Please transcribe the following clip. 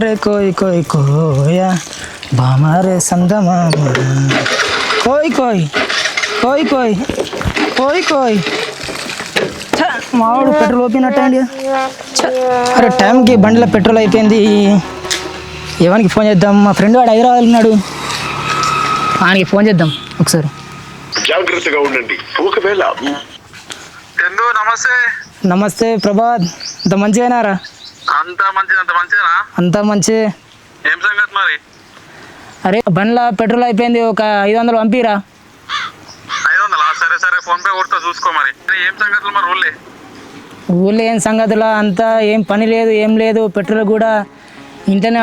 రే కోయ్ కోయ్ కోయా బామారే సందమామ కోయ్ కోయ్ కోయ్ కోయ్ కోయ్ కోయ్. మావాడు పెట్రోల్ ఓపినట్టండి. అరే టైంకి బండిలో పెట్రోల్ అయిపోయింది. ఎవరికి ఫోన్ చేద్దాం? మా ఫ్రెండ్ వాడు హైదరాబాద్ ఉన్నాడు, ఆయనకి ఫోన్ చేద్దాం ఒకసారి. జాగ్రత్తగా ఉండండి. ఒకవేళ నమస్తే. నమస్తే ప్రభాత్, అంత మంచిగానారా? అంతా మంచిదేనా? అంతా మంచి. ఏం సంగతి మరి? అరే బండ్లో పెట్రోల్ అయిపోయింది, ఒక 500 పంపిరా. 500? సరే సరే, ఫోన్ పే కొడతా, చూసుకో మరి. ఏం సంగతులు మరి ఊళ్ళే? ఊళ్ళో ఏం సంగతులా, అంతా ఏం పని లేదు, ఏం లేదు. పెట్రోల్ కూడా ఇంట్లోనే